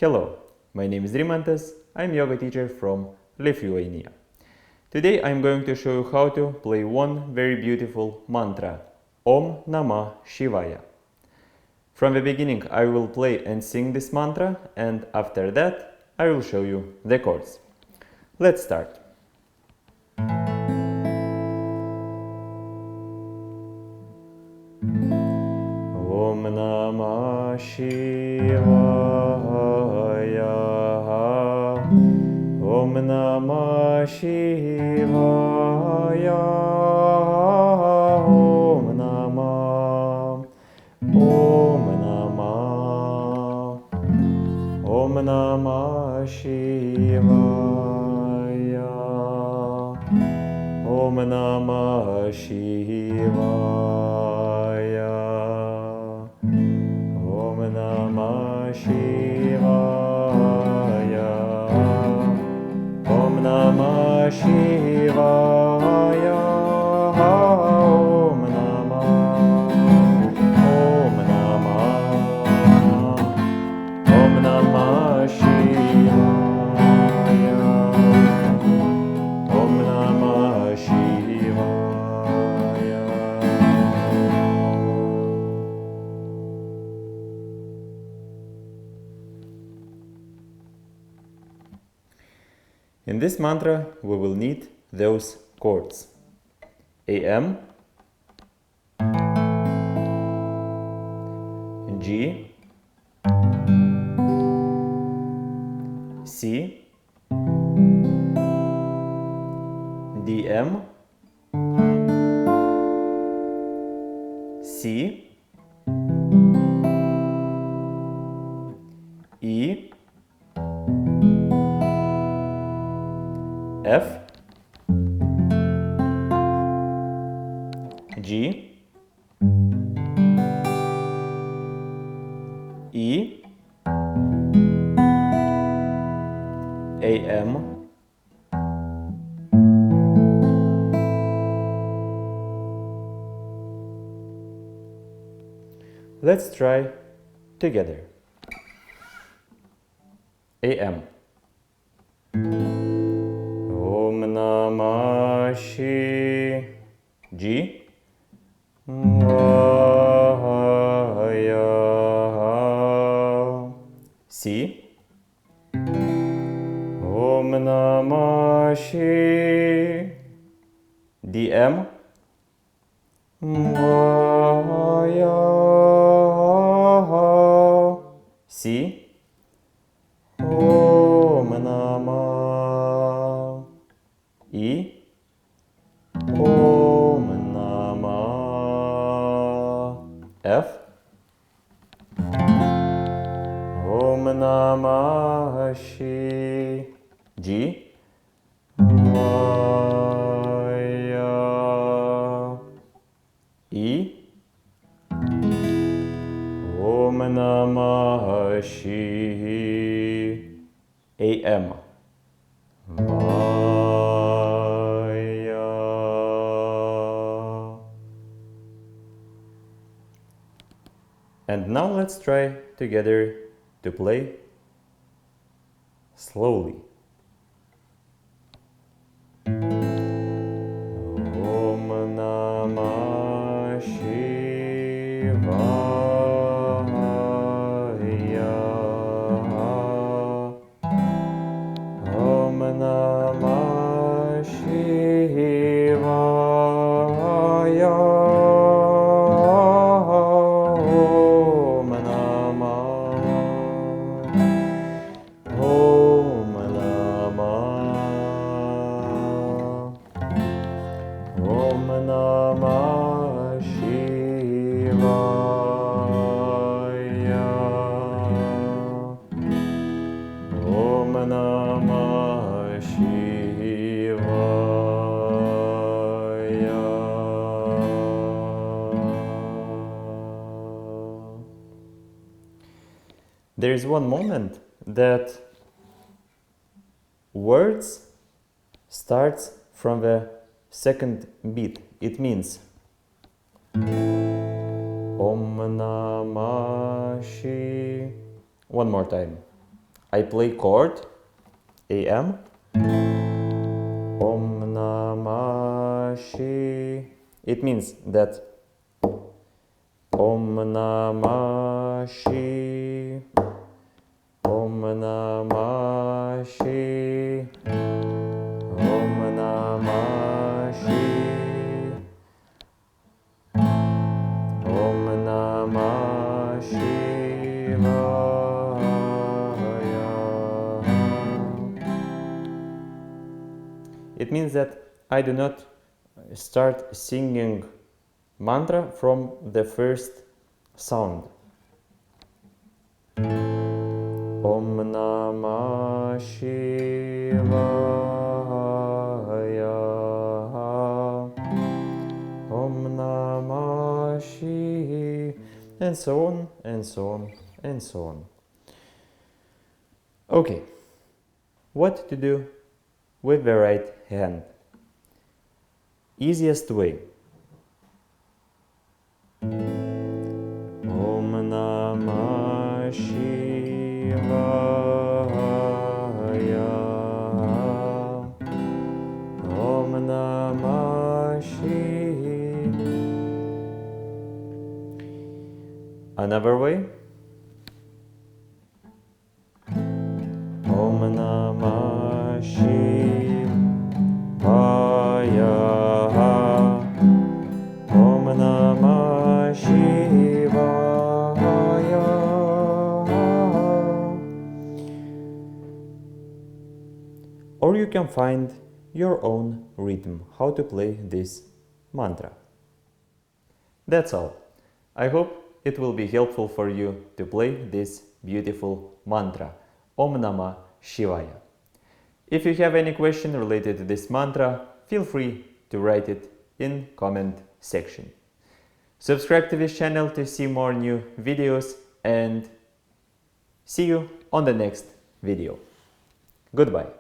Hello, my name is Rimantas. I'm yoga teacher from Lithuania. Today I'm going to show you how to play one very beautiful mantra, Om Namah Shivaya. From the beginning I will play and sing this mantra, and after that I will show you the chords. Let's start. Om Namah Shivaya. Om Namah Shivaya. Om Namah. Om Namah. Om Namah Shivaya. Om Namah Shivaya. Om Namah Shivaya. Om Namah Shivaya. Om Namah. Om Namah. Om Namah Shivaya. Om Namah Shivaya. In this mantra, we will need those chords: AM, G, C, DM, C, E, F, G, E, AM, Let's try together. AM. Om Namah Shivaya. G. C. Om Namah Shivaya. DM. C. Om Namah. E. Om Namah. F. Om Namah Shivaya. G. E. Om Namah Shivaya. AM. And now let's try together to play slowly. Om Namah Shivaya. Om Namah Shivaya. Om Namah. Om Namah. Om Namah Shivaya. Om Namah Shivaya. There is one moment that words starts from the second beat. It means Om Namah Shivaya. One more time. I play chord AM. Om Namah Shivaya. It means that Om Namah Shivaya. Om Namah Shivaya. Om Namah Shivaya. Om Namah Shivaya. It means that I do not start singing mantra from the first sound. Om Namah Shivaya. Om Namah Shivaya. And so on, and so on, and so on. Okay, what to do with the right hand? Easiest way. Om Namah Shivaya. Om Namah Shivaya. Another way. Om Namah Shivaya. Om Namah Shivaya. Or you can find your own rhythm how to play this mantra. That's all. I hope it will be helpful for you to play this beautiful mantra, Om Namah Shivaya. If you have any question related to this mantra, feel free to write it in comment section. Subscribe to this channel to see more new videos, and see you on the next video. Goodbye.